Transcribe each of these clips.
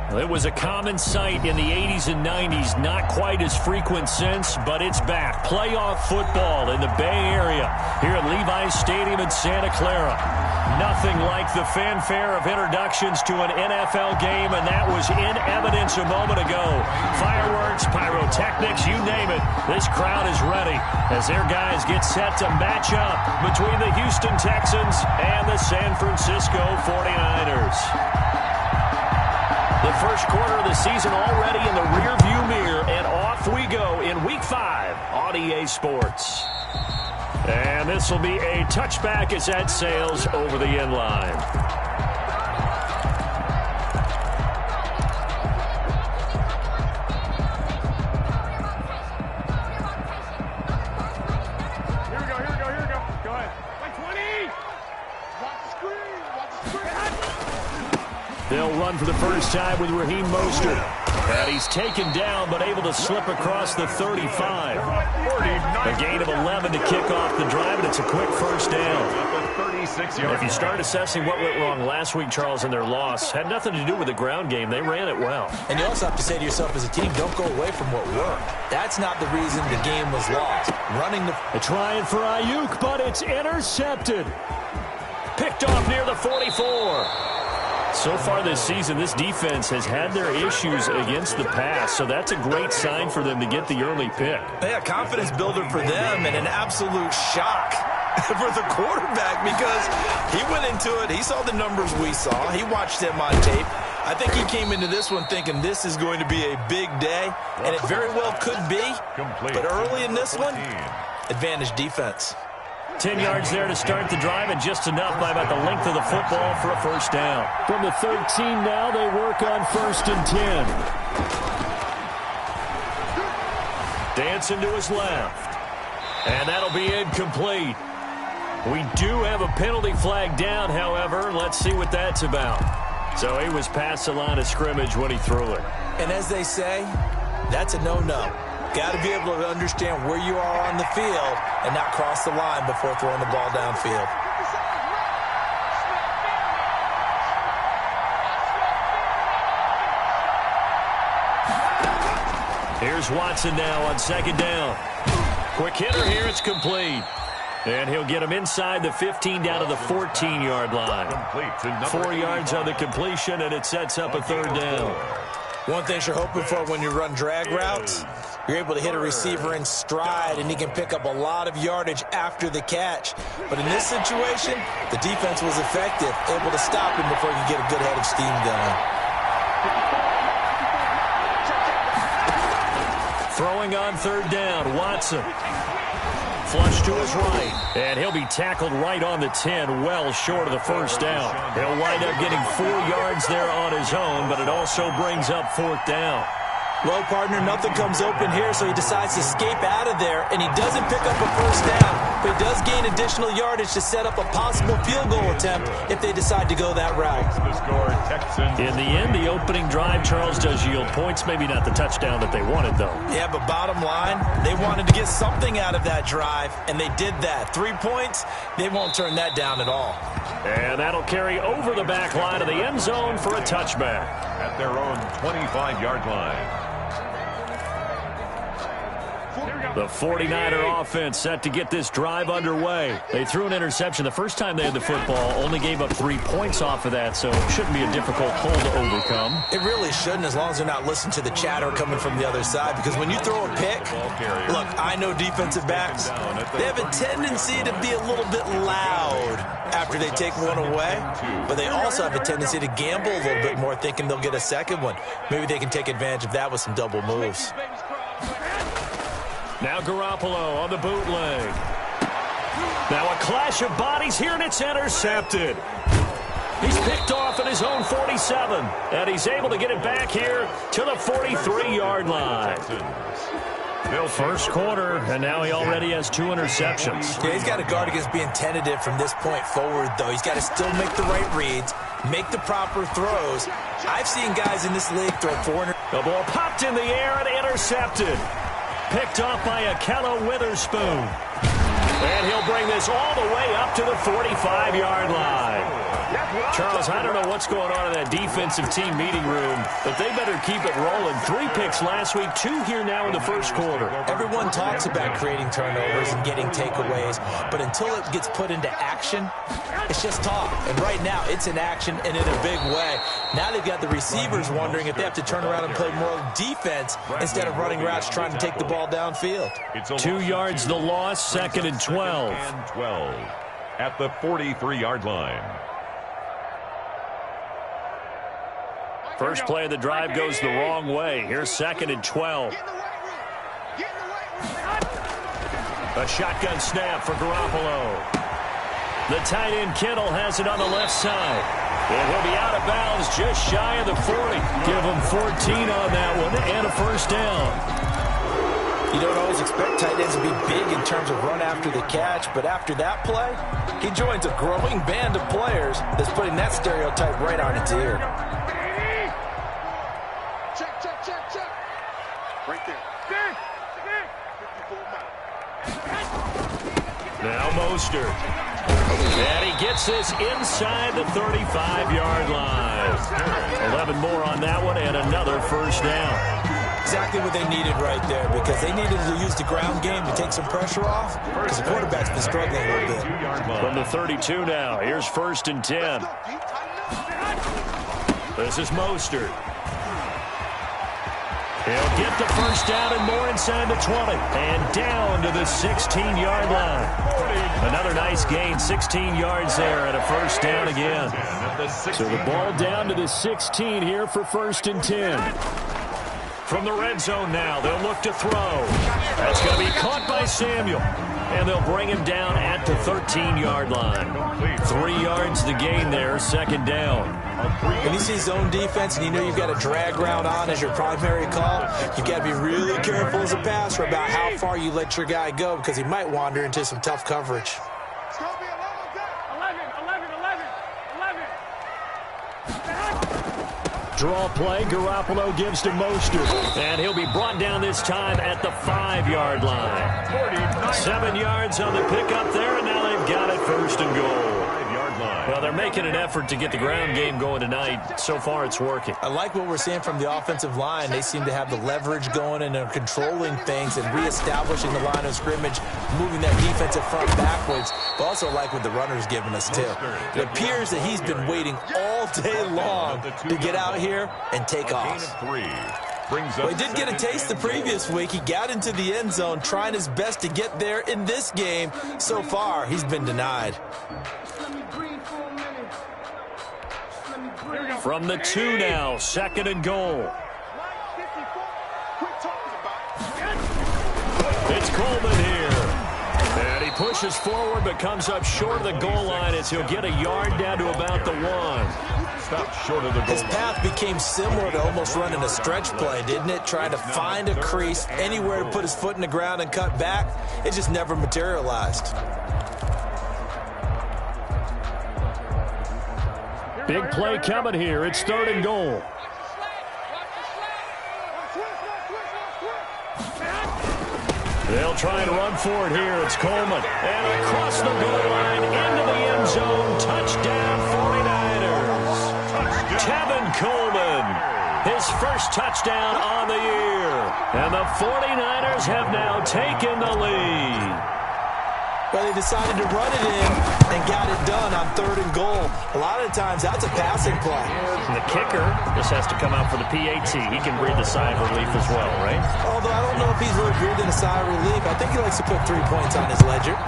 It was a common sight in the 80s and 90s, not quite as frequent since, but it's back. Playoff football in the Bay Area here at Levi's Stadium in Santa Clara. Nothing like the fanfare of introductions to an NFL game, and that was in evidence a moment ago. Fireworks, pyrotechnics, you name it. This crowd is ready as their guys get set to match up between the Houston Texans and the San Francisco 49ers. The first quarter of the season already in the rearview mirror, and off we go in Week 5 on EA Sports. And this will be a touchback as that sails over the end line. Here we go. Go ahead. Like 20! Watch the screen! They'll run for the first time with Raheem Mostert. And he's taken down, but able to slip across the 35. A gain of 11 to kick off the drive, and it's a quick first down. If you start assessing what went wrong last week, Charles, in their loss, had nothing to do with the ground game. They ran it well. And you also have to say to yourself as a team, don't go away from what worked. That's not the reason the game was lost. They're trying for Ayuk, but it's intercepted. Picked off near the 44. So far this season, this defense has had their issues against the pass, so that's a great sign for them to get the early pick. Yeah, confidence builder for them and an absolute shock for the quarterback because he went into it. He saw the numbers we saw. He watched them on tape. I think he came into this one thinking this is going to be a big day, and it very well could be. But early in this one, advantage defense. 10 yards there to start the drive, and just enough by about the length of the football for a first down. From the 13 now, they work on 1st and 10. Dancing to his left. And that'll be incomplete. We do have a penalty flag down, however. Let's see what that's about. So he was past the line of scrimmage when he threw it. And as they say, that's a no-no. Got to be able to understand where you are on the field and not cross the line before throwing the ball downfield. Here's Watson now on 2nd down. Quick hitter here, it's complete. And he'll get him inside the 15 down to the 14-yard line. 4 yards on the completion, and it sets up a 3rd down. One thing you're hoping for when you run drag routes, you're able to hit a receiver in stride, and he can pick up a lot of yardage after the catch. But in this situation, the defense was effective, able to stop him before he could get a good head of steam going. Throwing on 3rd down, Watson. Flush to his right, and he'll be tackled right on the 10, well short of the first down. He'll wind up getting 4 yards there on his own, but it also brings up 4th down. Well, partner, nothing comes open here, so he decides to escape out of there, and he doesn't pick up a first down, but he does gain additional yardage to set up a possible field goal attempt if they decide to go that route. In the end, the opening drive, Charles, does yield points. Maybe not the touchdown that they wanted, though. Yeah, but bottom line, they wanted to get something out of that drive, and they did that. 3 points, they won't turn that down at all. And that'll carry over the back line of the end zone for a touchback. At their own 25-yard line. The 49er offense set to get this drive underway. They threw an interception the first time they had the football, only gave up 3 points off of that, so it shouldn't be a difficult hole to overcome. It really shouldn't, as long as they're not listening to the chatter coming from the other side, because when you throw a pick, look, I know defensive backs, they have a tendency to be a little bit loud after they take one away, but they also have a tendency to gamble a little bit more, thinking they'll get a second one. Maybe they can take advantage of that with some double moves. Now Garoppolo on the bootleg. Now a clash of bodies here, and it's intercepted. He's picked off at his own 47, and he's able to get it back here to the 43-yard line. First quarter, and now he already has 2 interceptions. Yeah, he's got to guard against being tentative from this point forward, though. He's got to still make the right reads, make the proper throws. I've seen guys in this league throw 400. The ball popped in the air and intercepted. Picked off by Akello Witherspoon. And he'll bring this all the way up to the 45-yard line. Charles, I don't know what's going on in that defensive team meeting room, but they better keep it rolling. 3 picks last week, 2 here now in the first quarter. Everyone talks about creating turnovers and getting takeaways, but until it gets put into action, it's just talk. And right now, it's in action and in a big way. Now they've got the receivers wondering if they have to turn around and play more defense instead of running routes trying to take the ball downfield. 2 yards the loss, 2nd and 12. And 12 at the 43-yard line. First play of the drive goes the wrong way. Here's 2nd and 12. A shotgun snap for Garoppolo. The tight end Kittle has it on the left side. And he'll be out of bounds just shy of the 40. Give him 14 on that one and a first down. You don't always expect tight ends to be big in terms of run after the catch, but after that play, he joins a growing band of players that's putting that stereotype right on its ear. Check. Right there. Now Mostert. And he gets this inside the 35-yard line. 11 more on that one and another first down. Exactly what they needed right there, because they needed to use the ground game to take some pressure off, because the quarterback's been struggling a little bit. From the 32 now, here's 1st and 10. This is Mostert. He'll get the first down and more inside the 20. And down to the 16-yard line. Another nice gain, 16 yards there and a first down again. So the ball down to the 16 here for 1st and 10. From the red zone now, they'll look to throw. That's going to be caught by Samuel. And they'll bring him down at the 13-yard line. 3 yards to gain there, 2nd down. When you see zone defense and you know you've got a drag route on as your primary call, you've got to be really careful as a passer about how far you let your guy go, because he might wander into some tough coverage. It's going to be 11. Draw play, Garoppolo gives to Mostert. And he'll be brought down this time at the 5-yard line. 7 yards on the pickup there, and now they've got it 1st and goal. Well, they're making an effort to get the ground game going tonight. So far, it's working. I like what we're seeing from the offensive line. They seem to have the leverage going and are controlling things and reestablishing the line of scrimmage, moving that defensive front backwards. But also like what the runner's giving us, too. It appears that he's been waiting all day long to get out here and take off. Well, he did get a taste the previous week. He got into the end zone, trying his best to get there in this game. So far, he's been denied. From the 2 now, 2nd and goal. It's Coleman here. And he pushes forward but comes up short of the goal line as he'll get a yard down to about the 1. Stopped short of the goal. His path became similar to almost running a stretch play, didn't it? Trying to find a crease, anywhere to put his foot in the ground and cut back. It just never materialized. Big play coming here. It's 3rd and goal. They'll try and run for it here. It's Coleman. And across the goal line into the end zone. Touchdown 49ers. Tevin Coleman. His first touchdown on the year. And the 49ers have now taken the lead. Well, they decided to run it in and got it done on 3rd and goal. A lot of the times, that's a passing play. And the kicker just has to come out for the PAT. He can breathe a sigh of relief as well, right? Although I don't know if he's really breathing a sigh of relief. I think he likes to put 3 points on his ledger.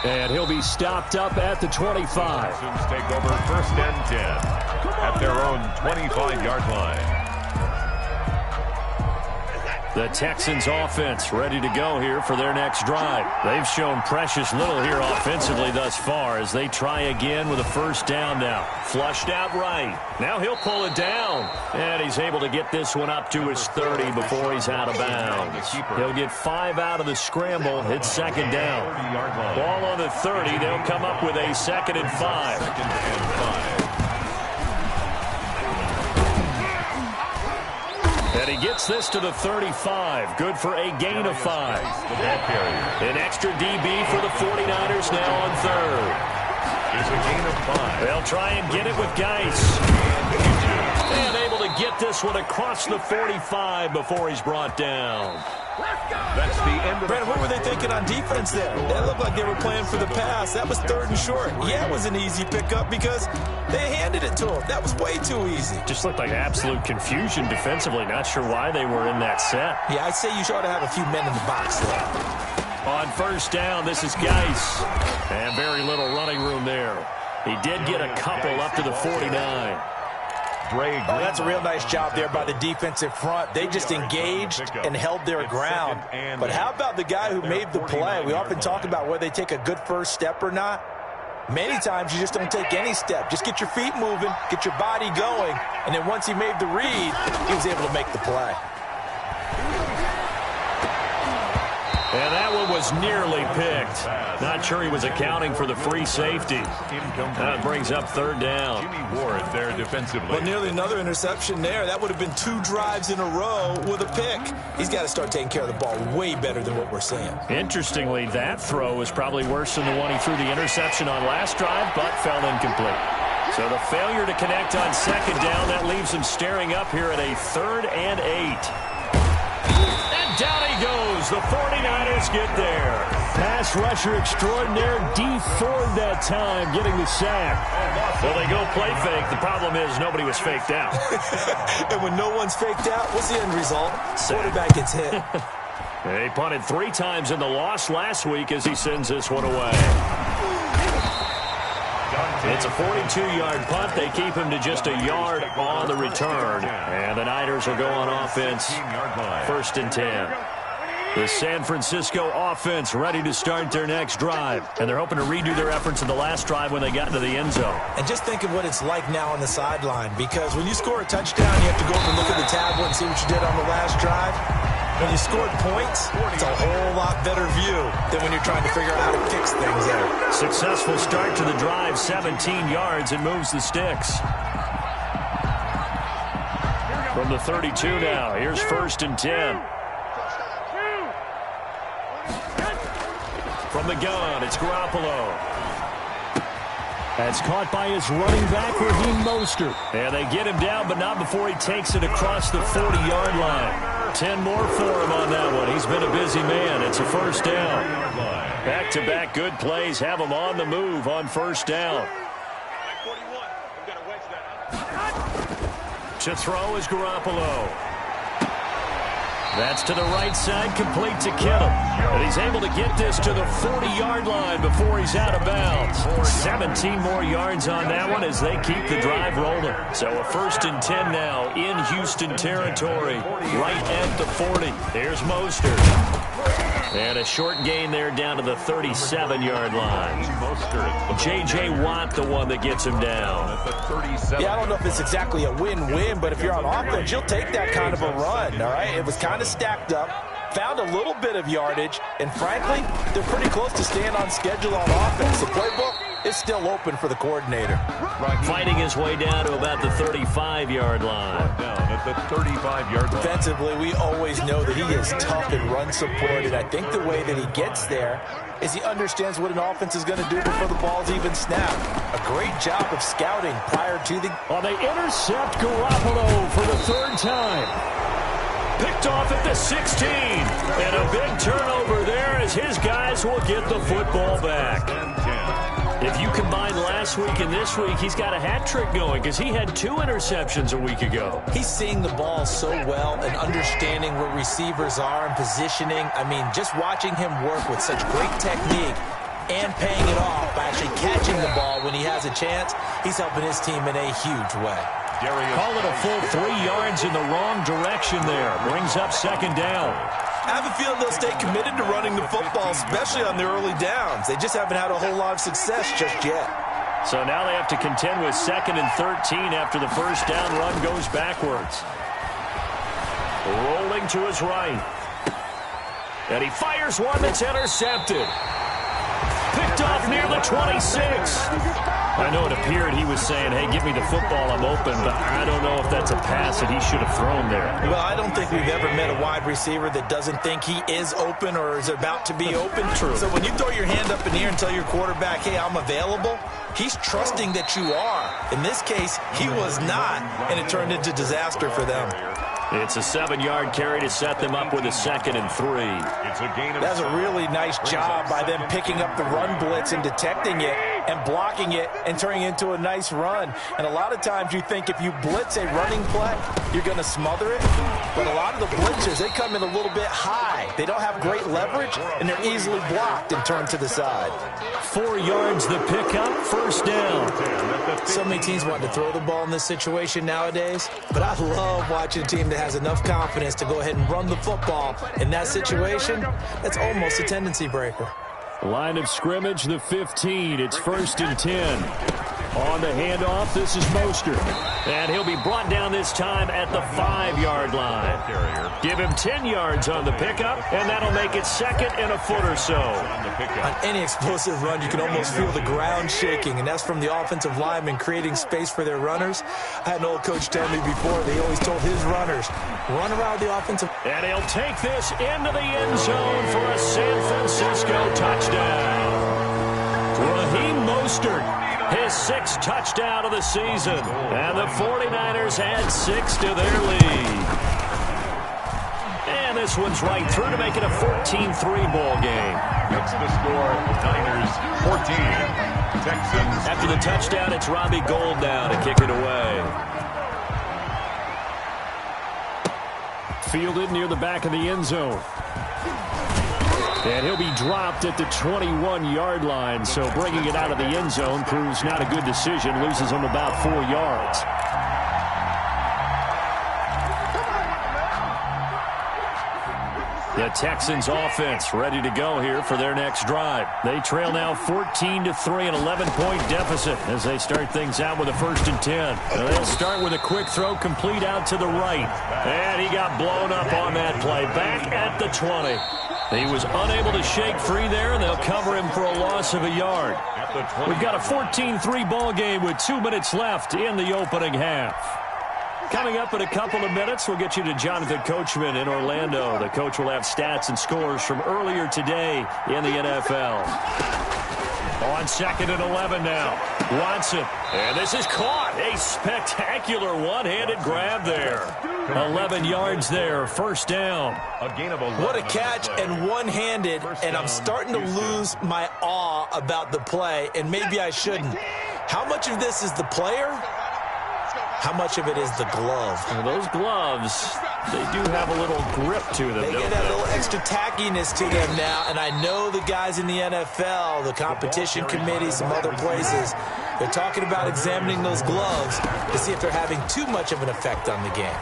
And he'll be stopped up at the 25. Texans take over 1st and 10 at their own 25-yard line. The Texans offense ready to go here for their next drive. They've shown precious little here offensively thus far as they try again with a first down now. Flushed out right. Now he'll pull it down. And he's able to get this one up to his 30 before he's out of bounds. He'll get 5 out of the scramble. It's 2nd down. Ball on the 30. They'll come up with a 2nd and 5. And he gets this to the 35. Good for a gain of 5. An extra DB for the 49ers now on third. It's a gain of 5. They'll try and get it with Geis. And able to get this one across the 45 before he's brought down. That's the end of Brandon, what were they thinking on defense there? That looked like they were playing for the pass. That was 3rd and short. Yeah, it was an easy pickup because they handed it to him. That was way too easy. Just looked like absolute confusion defensively. Not sure why they were in that set. Yeah, I'd say you ought to have a few men in the box there. On first down, this is Geis. And very little running room there. He did get a couple up to the 49. Oh, that's a real nice job there by the defensive front. They just engaged and held their ground. But how about the guy who made the play? We often talk about whether they take a good first step or not. Many times you just don't take any step. Just get your feet moving, get your body going, and then once he made the read, he was able to make the play. And that one was nearly picked. Not sure he was accounting for the free safety. That brings up 3rd down. Jimmy Ward there defensively. Well, nearly another interception there. That would have been 2 drives in a row with a pick. He's got to start taking care of the ball way better than what we're seeing. Interestingly, that throw was probably worse than the one he threw the interception on last drive, but fell incomplete. So the failure to connect on 2nd down, that leaves him staring up here at a 3rd and 8. Down he goes. The 49ers get there. Pass rusher extraordinaire. D Ford that time getting the sack. Well, they go play fake. The problem is nobody was faked out. And when no one's faked out, what's the end result? Quarterback gets hit. They punted 3 times in the loss last week as he sends this one away. It's a 42-yard punt. They keep him to just a yard on the return. And the Niners will go on offense. 1st and 10. The San Francisco offense ready to start their next drive. And they're hoping to redo their efforts in the last drive when they got into the end zone. And just think of what it's like now on the sideline. Because when you score a touchdown, you have to go up and look at the tablet and see what you did on the last drive. When you scored points, it's a whole lot better view than when you're trying to figure out how to fix things there. Successful start to the drive, 17 yards, and moves the sticks. From the 32 now, here's 1st and 10. From the gun, it's Garoppolo. That's caught by his running back, Raheem Mostert. And they get him down, but not before he takes it across the 40-yard line. 10 more for him on that one. He's been a busy man. It's a 1st down. Back-to-back good plays have him on the move on 1st down. To throw is Garoppolo. That's to the right side, complete to Kittle. And he's able to get this to the 40-yard line before he's out of bounds. 17 more yards on that one as they keep the drive rolling. So a 1st and 10 now in Houston territory, right at the 40. Here's Mostert. And a short gain there down to the 37-yard line. J.J. Watt, the one that gets him down. Yeah, I don't know if it's exactly a win-win, but if you're on offense, you'll take that kind of a run, all right? It was kind of stacked up, found a little bit of yardage, and frankly, they're pretty close to staying on schedule on offense. The playbook is still open for the coordinator. Fighting his way down to about the 35-yard line. Down at the 35-yard line. Defensively, we always know that he is tough in run support, and I think the way that he gets there is he understands what an offense is going to do before the ball's even snapped. A great job of scouting prior to the... Well, they intercept Garoppolo for the 3rd time. Picked off at the 16. And a big turnover there as his guys will get the football back. If you combine last week and this week, he's got a hat trick going because he had 2 interceptions a week ago. He's seeing the ball so well and understanding where receivers are and positioning. I mean, just watching him work with such great technique and paying it off by actually catching the ball when he has a chance, he's helping his team in a huge way. Call it a full 3 yards in the wrong direction there. Brings up 2nd down. I have a feeling they'll stay committed to running the football, especially on their early downs. They just haven't had a whole lot of success just yet. So now they have to contend with 2nd and 13 after the 1st down run goes backwards. Rolling to his right. And he fires one that's intercepted. Picked off near the 26. I know it appeared he was saying, hey, give me the football, I'm open, but I don't know if that's a pass that he should have thrown there. Well, I don't think we've ever met a wide receiver that doesn't think he is open or is about to be open. True. So when you throw your hand up in the air and tell your quarterback, hey, I'm available, he's trusting that you are. In this case, he was not, and it turned into disaster for them. It's a 7-yard carry to set them up with a 2nd and 3. It's a gain of That's a really nice job by them picking up the run blitz and detecting it and blocking it and turning it into a nice run. And a lot of times you think if you blitz a running play, you're going to smother it. But a lot of the blitzers, they come in a little bit high. They don't have great leverage, and they're easily blocked and turned to the side. 4 yards the pickup, 1st down. So many teams want to throw the ball in this situation nowadays, but I love watching a team that has enough confidence to go ahead and run the football. In that situation, that's almost a tendency breaker. Line of scrimmage, the 15. It's 1st and 10. On the handoff, this is Mostert. And he'll be brought down this time at the 5-yard line. Give him 10 yards on the pickup, and that'll make it 2nd and a foot or so. On any explosive run, you can almost feel the ground shaking, and that's from the offensive linemen creating space for their runners. I had an old coach tell me before, they always told his runners, run around the offensive. And he'll take this into the end zone for a San Francisco touchdown. Raheem Mostert. His 6th touchdown of the season. And the 49ers add 6 to their lead. And this one's right through to make it a 14-3 ball game. That's the score. Niners 14. Texans. After the touchdown, it's Robbie Gould now to kick it away. Fielded near the back of the end zone. And he'll be dropped at the 21-yard line, so bringing it out of the end zone proves not a good decision. Loses him about 4 yards. The Texans offense ready to go here for their next drive. They trail now 14-3, an 11-point deficit as they start things out with a 1st and 10. Now they'll start with a quick throw complete out to the right. And he got blown up on that play. Back at the 20. He was unable to shake free there, and they'll cover him for a loss of a yard. We've got a 14-3 ball game with 2 minutes left in the opening half. Coming up in a couple of minutes, we'll get you to Jonathan Coachman in Orlando. The coach will have stats and scores from earlier today in the NFL. On 2nd and 11 now. Watson. And this is caught. A spectacular one-handed grab there. 11 yards there. 1st down. A gain of 11. What a catch and one-handed, and I'm starting to lose my awe about the play, and maybe I shouldn't. How much of this is the player? How much of it is the glove? Well, those gloves, they do have a little grip to them, They get that little extra tackiness to them now, and I know the guys in the NFL, the competition committee, some other places, they're talking about examining those gloves to see if they're having too much of an effect on the game.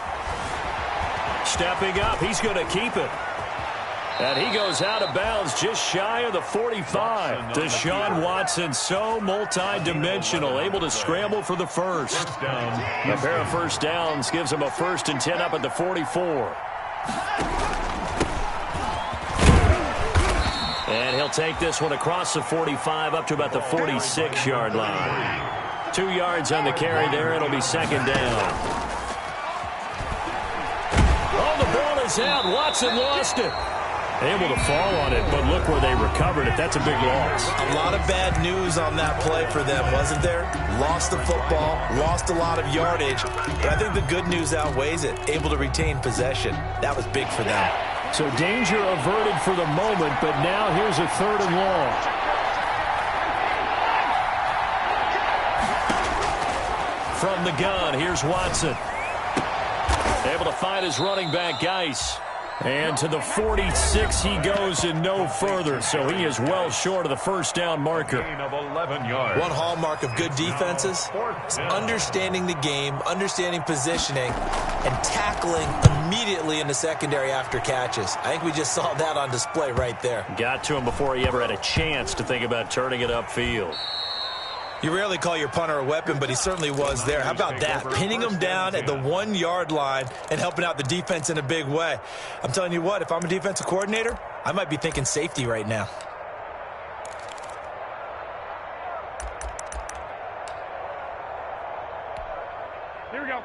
Stepping up, he's going to keep it. And he goes out of bounds just shy of the 45. Deshaun Watson, so multi-dimensional, able to scramble for the 1st. A pair of 1st downs gives him a 1st and 10 up at the 44. And he'll take this one across the 45 up to about the 46-yard line. 2 yards on the carry there. It'll be 2nd down. Oh, the ball is out. Watson lost it. Able to fall on it, but look where they recovered it. That's a big loss. A lot of bad news on that play for them, wasn't there? Lost the football, lost a lot of yardage, but I think the good news outweighs it. Able to retain possession. That was big for them. So danger averted for the moment, but now here's a 3rd and long. From the gun, here's Watson. Able to find his running back, Geis. And to the 46 he goes and no further, so he is well short of the 1st down marker. Of 11 yards. One hallmark of good defenses is understanding the game, understanding positioning, and tackling immediately in the secondary after catches. I think we just saw that on display right there. Got to him before he ever had a chance to think about turning it upfield. You rarely call your punter a weapon, but he certainly was there. How about that? Pinning him down at the 1-yard line and helping out the defense in a big way. I'm telling you what, if I'm a defensive coordinator, I might be thinking safety right now.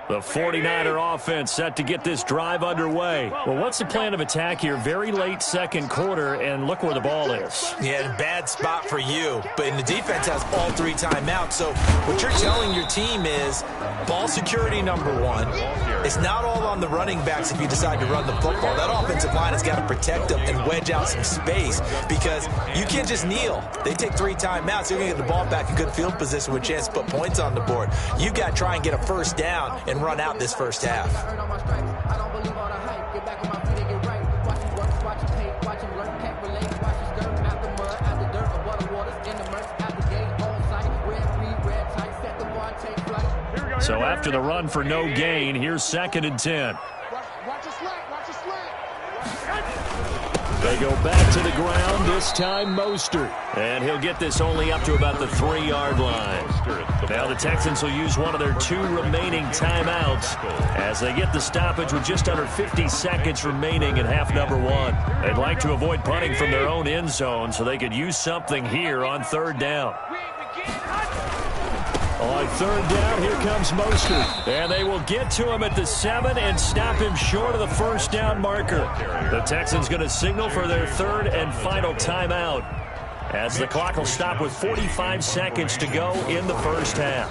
The 49er offense set to get this drive underway. Well, what's the plan of attack here? Very late second quarter, and look where the ball is. Yeah, bad spot for you. But the defense has all 3 timeouts. So what you're telling your team is ball security number 1. It's not all on the running backs if you decide to run the football. That offensive line has got to protect them and wedge out some space because you can't just kneel. They take 3 timeouts. You're going to get the ball back in good field position with a chance to put points on the board. You've got to try and get a first down and run out this first half. So after the run for no gain, here's 2nd and 10. They go back to the ground, this time Mostert. And he'll get this only up to about the 3-yard line. Now the Texans will use one of their 2 remaining timeouts as they get the stoppage with just under 50 seconds remaining in half number 1. They'd like to avoid punting from their own end zone so they could use something here on 3rd down. On 3rd down, here comes Mostert. And they will get to him at the 7 and stop him short of the first down marker. The Texans going to signal for their 3rd and final timeout as the clock will stop with 45 seconds to go in the first half.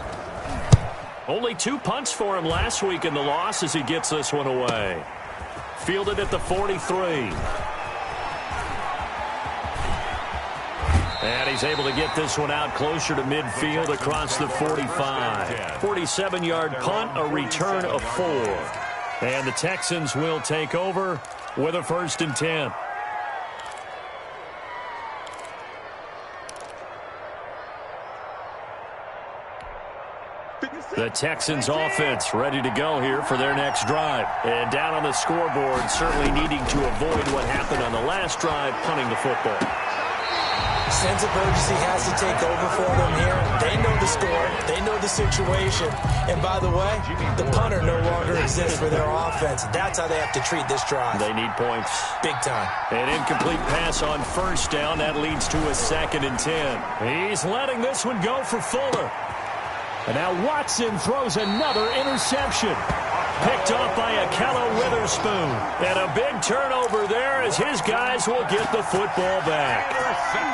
Only 2 punts for him last week in the loss as he gets this one away. Fielded at the 43. And he's able to get this one out closer to midfield across the 45. 47-yard punt, a return of 4. And the Texans will take over with a 1st and 10. The Texans offense ready to go here for their next drive. And down on the scoreboard, certainly needing to avoid what happened on the last drive, punting the football. Sense of urgency has to take over for them here. They know the score. They know the situation. And by the way, the punter no longer exists for their offense. That's how they have to treat this drive. They need points. Big time. An incomplete pass on 1st down. That leads to a 2nd and 10. He's letting this one go for Fuller. And now Watson throws another interception. Picked off by Akello Witherspoon. And a big turnover there as his guys will get the football back. Intercepted.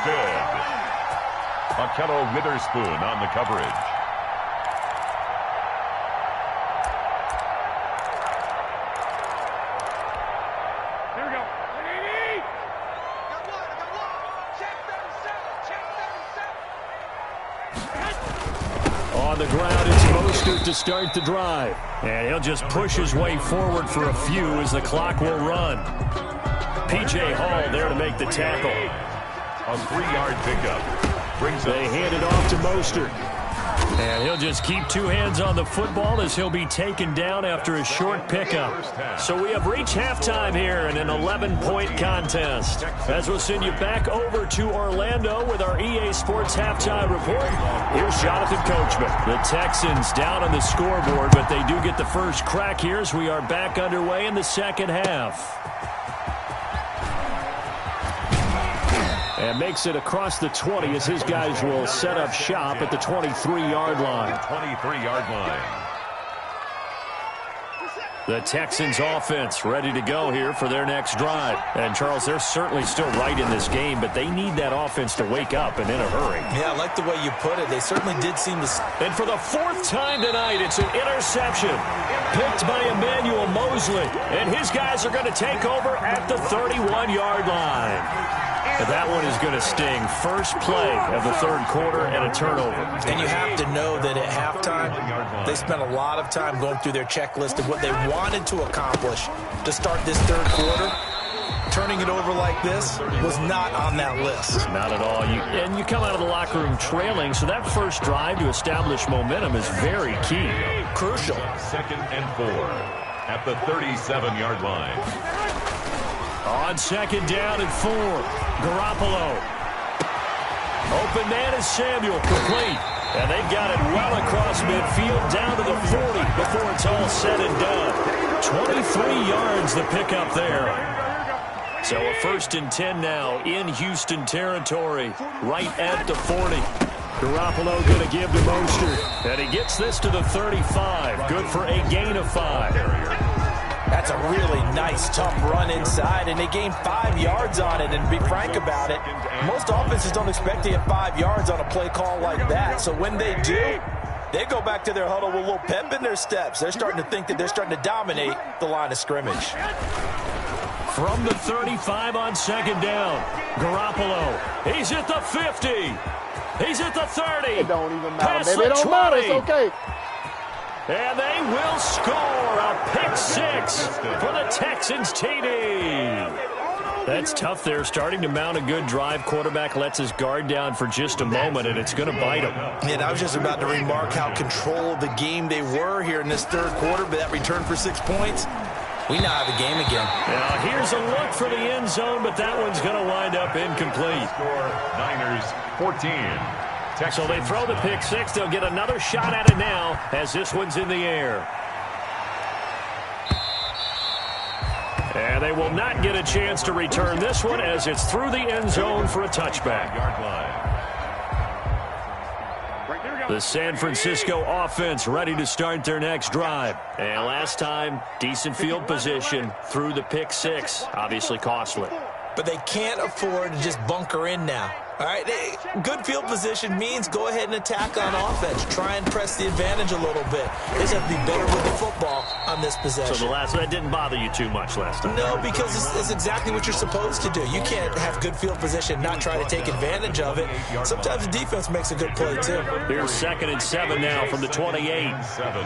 Akello Witherspoon on the coverage. Here we go. On the ground, it's Mostert to start the drive. And he'll just push his way forward for a few as the clock will run. P.J. Hall there to make the tackle. A 3-yard pickup. They hand it off to Mostert. And he'll just keep 2 hands on the football as he'll be taken down after a short pickup. So we have reached halftime here in an 11-point contest. As we'll send you back over to Orlando with our EA Sports halftime report, here's Jonathan Coachman. The Texans down on the scoreboard, but they do get the first crack here as we are back underway in the second half. And makes it across the 20 as his guys will set up shop at the 23-yard line. 23-yard line. The Texans offense ready to go here for their next drive. And, Charles, they're certainly still right in this game, but they need that offense to wake up and in a hurry. Yeah, I like the way you put it. They certainly did seem to... And for the 4th time tonight, it's an interception picked by Emmanuel Mosley. And his guys are going to take over at the 31-yard line. And that one is going to sting. First play of the 3rd quarter and a turnover. And you have to know that at halftime, they spent a lot of time going through their checklist of what they wanted to accomplish to start this 3rd quarter. Turning it over like this was not on that list. Not at all. And you come out of the locker room trailing, so that first drive to establish momentum is very key. Crucial. 2nd and 4 at the 37-yard line. On 2nd down and 4, Garoppolo. Open man is Samuel, complete. And they've got it well across midfield, down to the 40 before it's all said and done. 23 yards the pickup there. So a 1st and 10 now in Houston territory, right at the 40. Garoppolo going to give to Mostert. And he gets this to the 35. Good for a gain of 5. That's a really nice, tough run inside, and they gained 5 yards on it. And to be frank about it, most offenses don't expect to get 5 yards on a play call like that. So when they do, they go back to their huddle with a little pep in their steps. They're starting to think that they're starting to dominate the line of scrimmage. From the 35 on second down, Garoppolo. He's at the 50. He's at the 30. It don't even matter, Past baby. the It don't 20. matter. It's okay. And they will score a pick 6 for the Texans TD. That's tough there, starting to mount a good drive. Quarterback lets his guard down for just a moment, and it's going to bite him. And I was just about to remark how controlled the game they were here in this third quarter, but that return for 6 points, we now have a game again. Now, here's a look for the end zone, but that one's going to wind up incomplete. Score Niners 14. So they throw the pick 6. They'll get another shot at it now as this one's in the air. And they will not get a chance to return this one as it's through the end zone for a touchback. Yard line. The San Francisco offense ready to start their next drive. And last time, decent field position through the pick 6. Obviously costly. But they can't afford to just bunker in now. All right, good field position means go ahead and attack on offense. Try and press the advantage a little bit. They just have to be better with the football on this possession. So that didn't bother you too much last time? No, because it's exactly what you're supposed to do. You can't have good field position and not try to take advantage of it. Sometimes the defense makes a good play, too. Here's 2nd and 7 now from the 28. 7.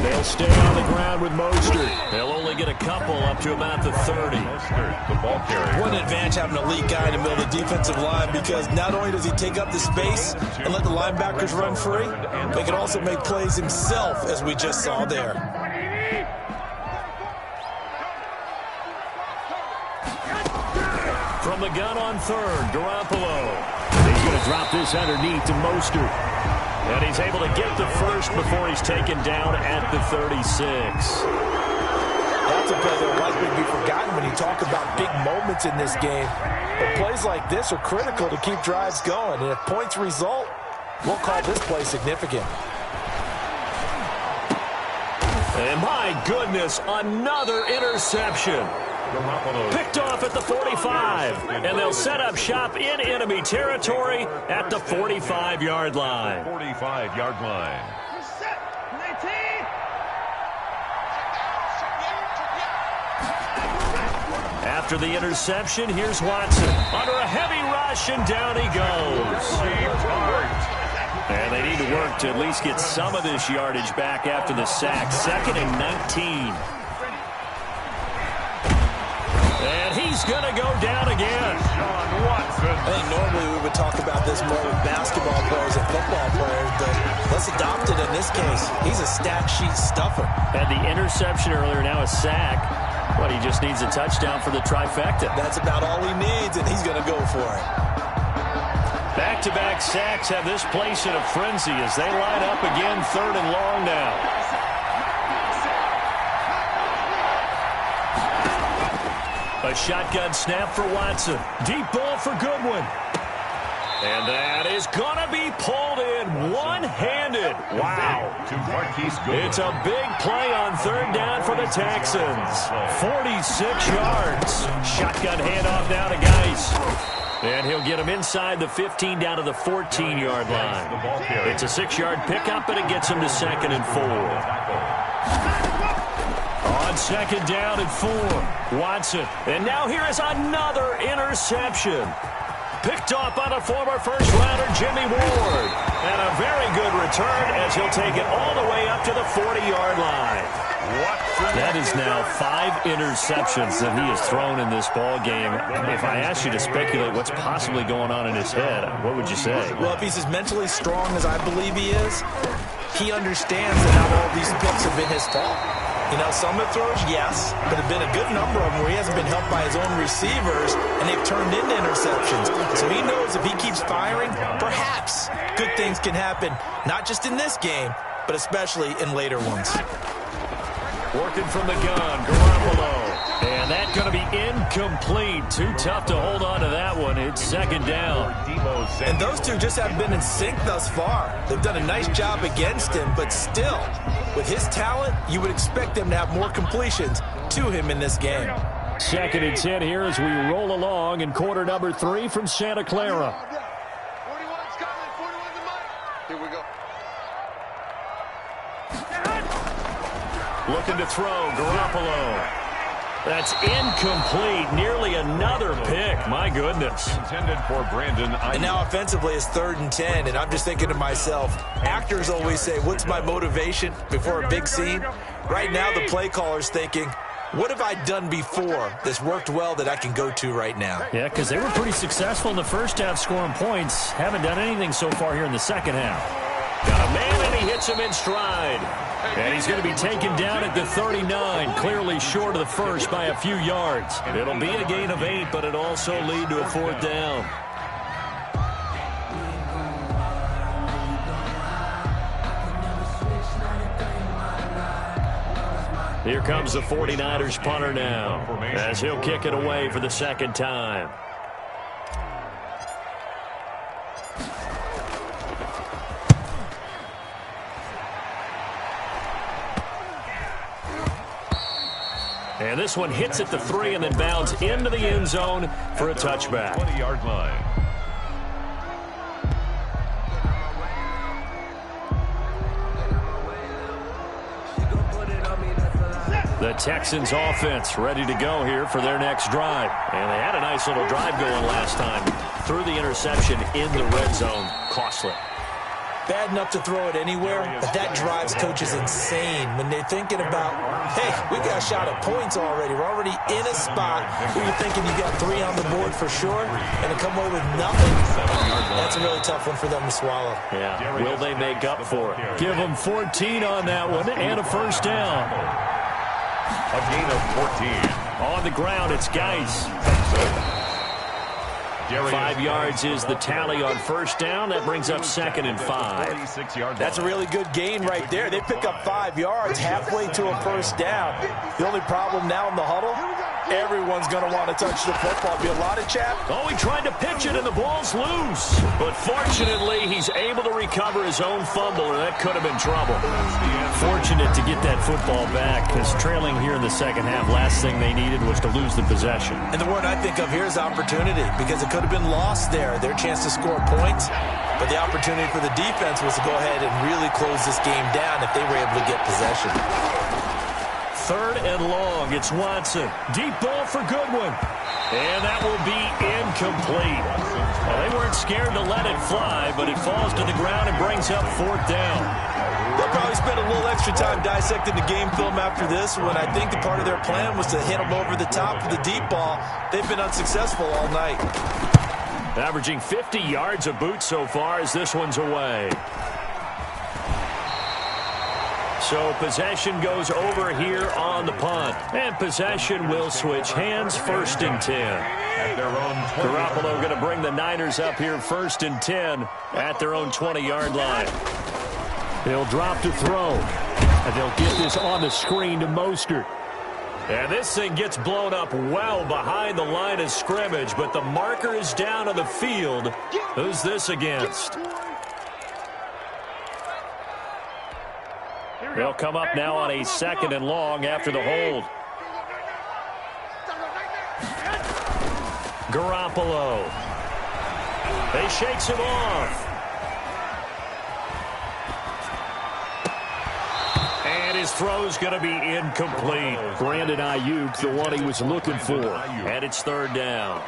They'll stay on the ground with Mostert. They'll only get a couple up to about the 30. Mostert, the ball carrier. What an advantage having an elite guy in the middle of the defensive line, because not only does he take up the space and let the linebackers run free, but he can also make plays himself, as we just saw there. From the gun on 3rd, Garoppolo. He's going to drop this underneath to Mostert. And he's able to get the first before he's taken down at the 36. That's a play that will likely be forgotten when you talk about big moments in this game. But plays like this are critical to keep drives going. And if points result, we'll call this play significant. And my goodness, another interception. Picked off at the 45, and they'll set up shop in enemy territory at the 45-yard line. 45-yard line. After the interception, here's Watson. Under a heavy rush, and down he goes. And they need to work to at least get some of this yardage back after the sack. 2nd and 19. And he's going to go down again. I think normally we would talk about this more with basketball players and football players, but let's adopt it in this case. He's a stat sheet stuffer. Had the interception earlier, now a sack. But he just needs a touchdown for the trifecta. That's about all he needs, and he's going to go for it. Back-to-back sacks have this place in a frenzy as they line up again, 3rd and long now. A shotgun snap for Watson. Deep ball for Goodwin. And that is going to be pulled in one-handed. Wow. It's a big play on 3rd down for the Texans. 46 yards. Shotgun handoff now to Geis. And he'll get him inside the 15 down to the 14-yard line. It's a 6-yard pickup, but it gets him to 2nd and 4. On 2nd down and 4, Watson. And now here is another interception. Picked off by the former first-rounder Jimmy Ward. And a very good return as he'll take it all the way up to the 40-yard line. That is now 5 interceptions that he has thrown in this ball game. If I asked you to speculate what's possibly going on in his head, what would you say? Well, if he's as mentally strong as I believe he is, he understands that not all these picks have been his fault. You know, some have throws, yes, but there have been a good number of them where he hasn't been helped by his own receivers, and they've turned into interceptions. So he knows if he keeps firing, perhaps good things can happen, not just in this game, but especially in later ones. Working from the gun, Garoppolo. And that's going to be incomplete. Too tough to hold on to that one. It's second down. And those two just haven't been in sync thus far. They've done a nice job against him, but still, with his talent, you would expect them to have more completions to him in this game. Second and 10 here as we roll along in quarter number 3 from Santa Clara. 41's coming. 41's the mic. Here we go. Looking to throw, Garoppolo. That's incomplete. Nearly another pick. My goodness. Intended for Brandon. And now offensively it's 3rd and 10, and I'm just thinking to myself, actors always say, what's my motivation before a big scene? Right now the play caller's thinking, what have I done before that's worked well that I can go to right now? Yeah, because they were pretty successful in the first half scoring points. Haven't done anything so far here in the second half. Got a man, and he hits him in stride. And he's going to be taken down at the 39, clearly short of the first by a few yards. It'll be a gain of 8, but it'll also lead to a 4th down. Here comes the 49ers punter now, as he'll kick it away for the second time. And this one hits at the 3 and then bounds into the end zone for a touchback. 20-yard line. The Texans offense ready to go here for their next drive. And they had a nice little drive going last time. Threw the interception in the red zone. Costly. Bad enough to throw it anywhere, but that drives coaches insane when they're thinking about, hey, we got a shot at points already. We're already in a spot where you're thinking you got 3 on the board for sure, and to come away with nothing, that's a really tough one for them to swallow. Yeah, will they make up for it? Give them 14 on that one and a first down. A gain of 14. On the ground, it's Geis. 5 yards is the tally on first down. That brings up 2nd and 5. That's a really good gain right there. They pick up 5 yards halfway to a first down. The only problem now in the huddle, everyone's going to want to touch the football. Be a lot of chat. Oh, he tried to pitch it, and the ball's loose. But fortunately, he's able to recover his own fumble, or that could have been trouble. Fortunate to get that football back, because trailing here in the second half, last thing they needed was to lose the possession. And the word I think of here is opportunity, because it could have been lost there, their chance to score points. But the opportunity for the defense was to go ahead and really close this game down if they were able to get possession. 3rd and long. It's Watson. Deep ball for Goodwin. And that will be incomplete. Well, they weren't scared to let it fly, but it falls to the ground and brings up 4th down. They'll probably spend a little extra time dissecting the game film after this when I think the part of their plan was to hit them over the top with the deep ball. They've been unsuccessful all night. Averaging 50 yards a boot so far as this one's away. So possession goes over here on the punt. And possession will switch hands, 1st and 10. At their own 20. Garoppolo going to bring the Niners up here 1st and 10 at their own 20-yard line. They'll drop to throw. And they'll get this on the screen to Mostert. And this thing gets blown up well behind the line of scrimmage, but the marker is down on the field. Who's this against? They'll come up now on a 2nd and long after the hold. Garoppolo. He shakes him off. And his throw's going to be incomplete. Brandon Ayuk, the one he was looking for. And it's 3rd down.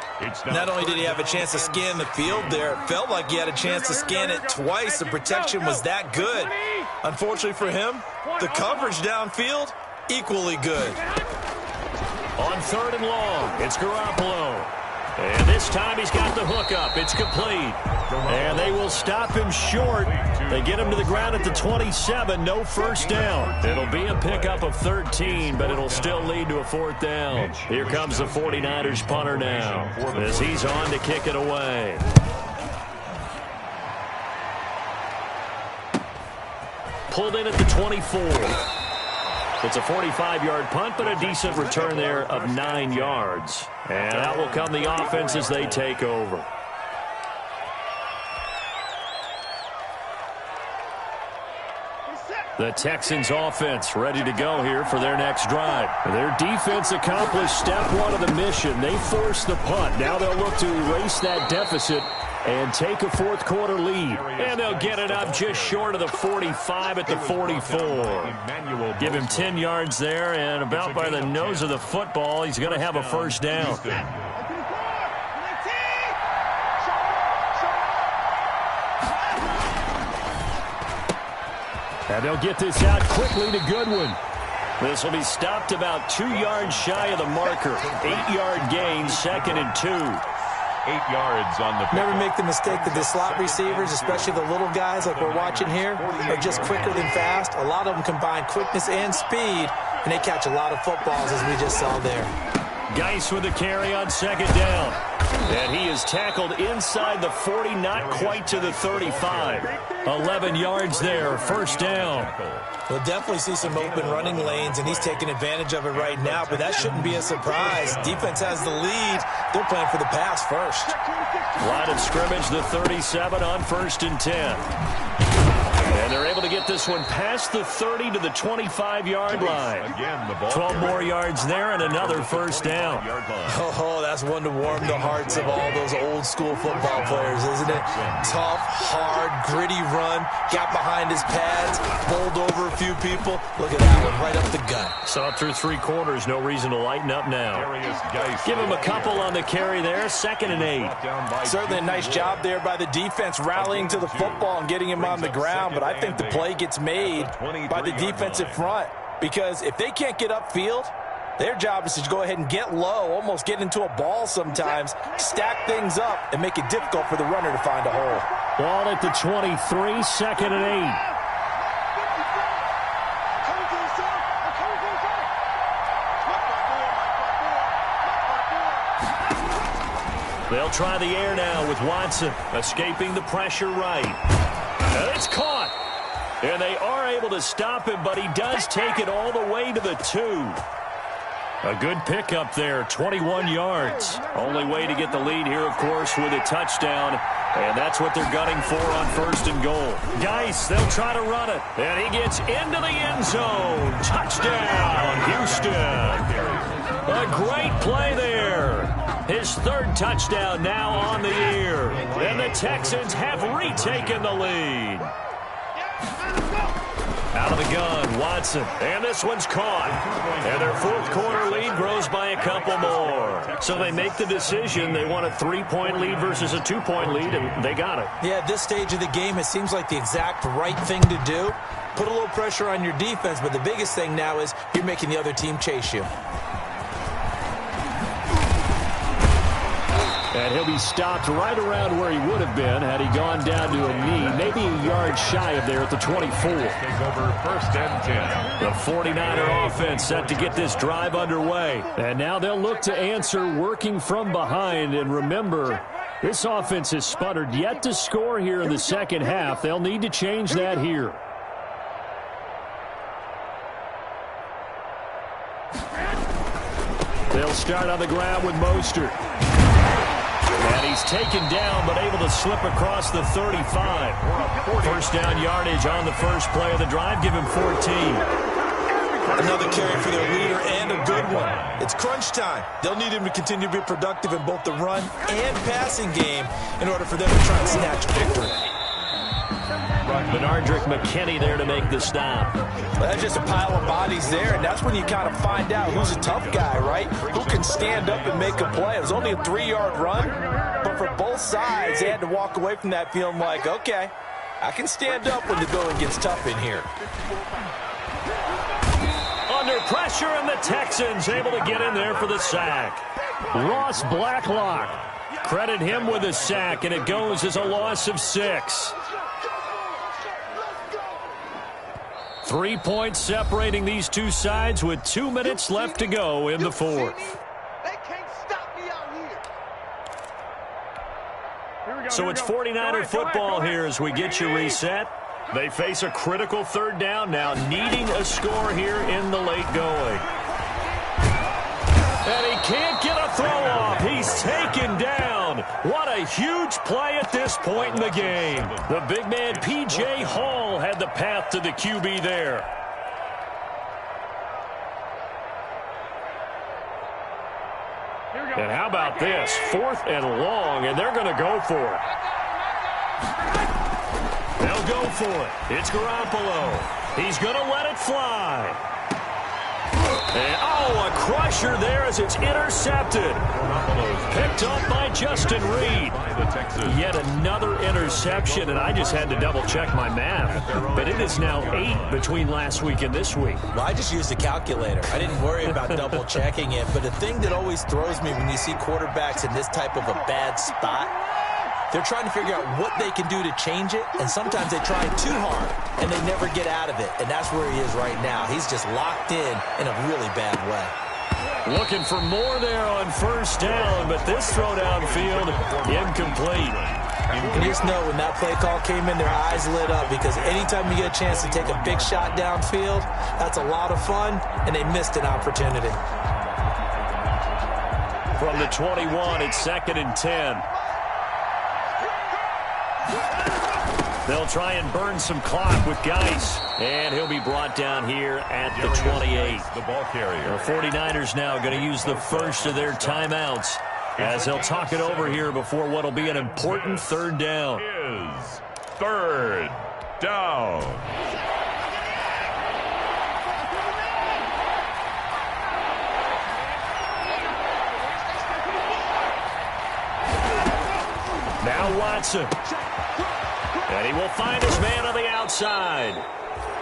Not only did he have a chance to scan the field there, it felt like he had a chance to scan it twice. The protection was that good. Unfortunately for him, the coverage downfield, equally good. On 3rd and long, it's Garoppolo. And this time he's got the hookup. It's complete. And they will stop him short. They get him to the ground at the 27. No first down. It'll be a pickup of 13, but it'll still lead to a 4th down. Here comes the 49ers punter now as he's on to kick it away. Pulled in at the 24. It's a 45-yard punt, but a decent return there of 9 yards. And out will come the offense as they take over. The Texans offense ready to go here for their next drive. Their defense accomplished step one of the mission. They forced the punt. Now they'll look to erase that deficit and take a fourth quarter lead. And they'll get it up just short of the 45 at the 44. Give him 10 yards there, and about by the nose of the football, he's going to have a first down. And they'll get this out quickly to Goodwin. This will be stopped about 2 yards shy of the marker. 8-yard gain, 2nd and 2. 8 yards on the pick. Never make the mistake that the slot receivers, especially the little guys like we're watching here, are just quicker than fast. A lot of them combine quickness and speed, and they catch a lot of footballs, as we just saw there. Geis with the carry on 2nd down. And he is tackled inside the 40, not quite to the 35. 11 yards there, first down. We'll definitely see some open running lanes, and he's taking advantage of it right now, but that shouldn't be a surprise. Defense has the lead. They're playing for the pass first. Line of scrimmage, the 37 on 1st and 10. And they're able to get this one past the 30 to the 25-yard line. 12 more yards there and another first down. Oh, that's one to warm the hearts of all those old-school football players, isn't it? Tough, hard, gritty run. Got behind his pads, bowled over a few people. Look at that one, right up the gut. Saw it through 3 quarters. No reason to lighten up now. Give him a couple on the carry there. 2nd and 8. Certainly a nice job there by the defense, rallying to the football and getting him on the ground. But I think the play gets made by the defensive front, because if they can't get upfield, their job is to go ahead and get low, almost get into a ball sometimes, stack things up, and make it difficult for the runner to find a hole. Ball at the 23, 2nd and 8. They'll try the air now with Watson, escaping the pressure right. And it's caught. And they are able to stop him, but he does take it all the way to the 2. A good pickup there, 21 yards. Only way to get the lead here, of course, with a touchdown. And that's what they're gunning for on 1st and goal. Geis, they'll try to run it. And he gets into the end zone. Touchdown, Houston. A great play there. His 3rd touchdown now on the year. And the Texans have retaken the lead. Out of the gun, Watson. And this one's caught. And their 4th quarter lead grows by a couple more. So they make the decision. They want a 3-point lead versus a 2-point lead, and they got it. Yeah, at this stage of the game, it seems like the exact right thing to do. Put a little pressure on your defense, but the biggest thing now is you're making the other team chase you. And he'll be stopped right around where he would have been had he gone down to a knee, maybe a yard shy of there at the 24. Take over 1st and 10. The 49er offense set to get this drive underway. And now they'll look to answer working from behind. And remember, this offense has sputtered yet to score here in the 2nd half. They'll need to change that here. They'll start on the ground with Mostert. And he's taken down, but able to slip across the 35. 1st down yardage on the first play of the drive. Give him 14. Another carry for their leader, and a good one. It's crunch time. They'll need him to continue to be productive in both the run and passing game in order for them to try and snatch victory. Benardrick McKinney there to make the stop. That's just a pile of bodies there, and that's when you kind of find out who's a tough guy, right? Who can stand up and make a play. It was only a 3-yard run, but for both sides, they had to walk away from that feeling like, okay, I can stand up when the going gets tough in here. Under pressure, and the Texans able to get in there for the sack. Ross Blacklock. Credit him with a sack, and it goes as a loss of 6. 3 points separating these two sides with 2 minutes left to go in the 4th. So it's 49er football here as we get you reset. They face a critical third down now, needing a score here in the late going. And he can't get a throw off. He's taken down. What a huge play at this point in the game. The big man, P.J. Hall, had the path to the QB there. And how about this? 4th and long, and they're going to go for it. They'll go for it. It's Garoppolo. He's going to let it fly. And, oh, a crusher there as it's intercepted. Picked up by Justin Reed. Yet another interception, and I just had to double-check my math. But it is now 8 between last week and this week. Well, I just used a calculator. I didn't worry about double-checking it. But the thing that always throws me when you see quarterbacks in this type of a bad spot, they're trying to figure out what they can do to change it, and sometimes they try too hard, and they never get out of it. And that's where he is right now. He's just locked in a really bad way. Looking for more there on first down, but this throw downfield, incomplete. And just know when that play call came in, their eyes lit up, because anytime you get a chance to take a big shot downfield, that's a lot of fun, and they missed an opportunity. From the 21, it's 2nd and 10. They'll try and burn some clock with Geis. And he'll be brought down here at the 28. The ball carrier. The 49ers now going to use the first of their timeouts as they'll talk it over here before what will be an important third down. Is 3rd down. Now Watson. And he will find his man on the outside.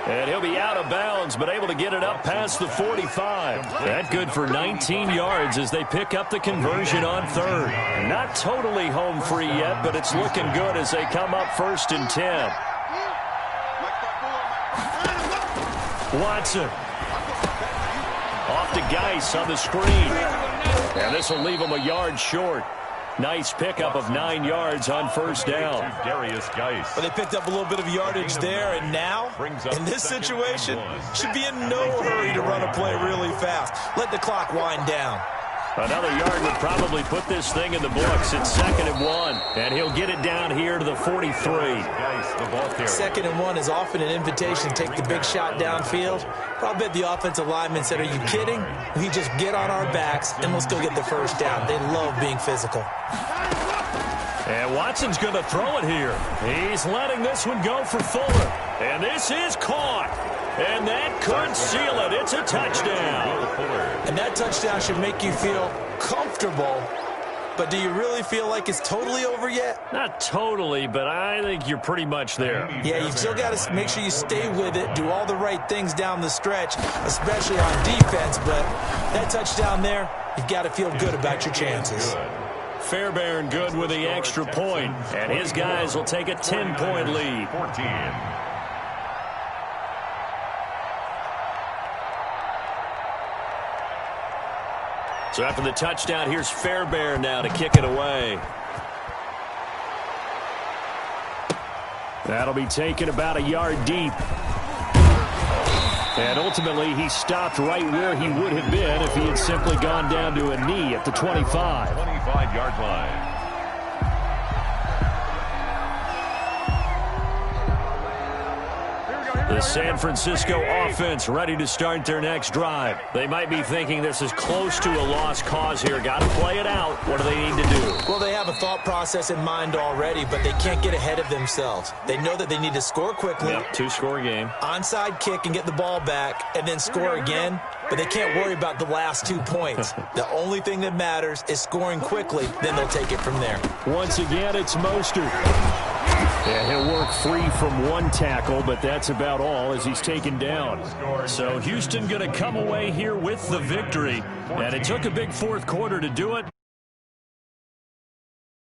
And he'll be out of bounds, but able to get it up past the 45. That good for 19 yards as they pick up the conversion on 3rd. Not totally home free yet, but it's looking good as they come up 1st and 10. Watson. Off to Geis on the screen. And this will leave him a yard short. Nice pickup of 9 yards on first down. Darius Geis. But they picked up a little bit of yardage there, and now, in this situation, should be in no hurry to run a play really fast. Let the clock wind down. Another yard would probably put this thing in the books. It's 2nd and 1, and he'll get it down here to the 43. Geis, the ball carrier. 2nd and 1 is often an invitation to take the big shot downfield. But I bet the offensive lineman said, are you kidding? We just get on our backs, and let's go get the first down. They love being physical. And Watson's going to throw it here. He's letting this one go for Fuller. And this is caught. And that could seal it. It's a touchdown. And that touchdown should make you feel comfortable. But do you really feel like it's totally over yet? Not totally, but I think you're pretty much there. Yeah, you still got to make sure you stay with it, do all the right things down the stretch, especially on defense. But that touchdown there, you've got to feel good about your chances. Fairbairn good with the extra point, and his guys will take a 10-point lead. 14. So after the touchdown, here's Fairbairn now to kick it away. That'll be taken about a yard deep. And ultimately, he stopped right where he would have been if he had simply gone down to a knee at the 25. 25-yard line. The San Francisco offense ready to start their next drive. They might be thinking this is close to a lost cause here. Got to play it out. What do they need to do? Well, they have a thought process in mind already, but they can't get ahead of themselves. They know that they need to score quickly. Yep, 2-score game. Onside kick and get the ball back, and then score again. But they can't worry about the last 2 points. The only thing that matters is scoring quickly. Then they'll take it from there. Once again, it's Mostert. And he'll work free from one tackle, but that's about all as he's taken down. So Houston going to come away here with the victory. And it took a big fourth quarter to do it.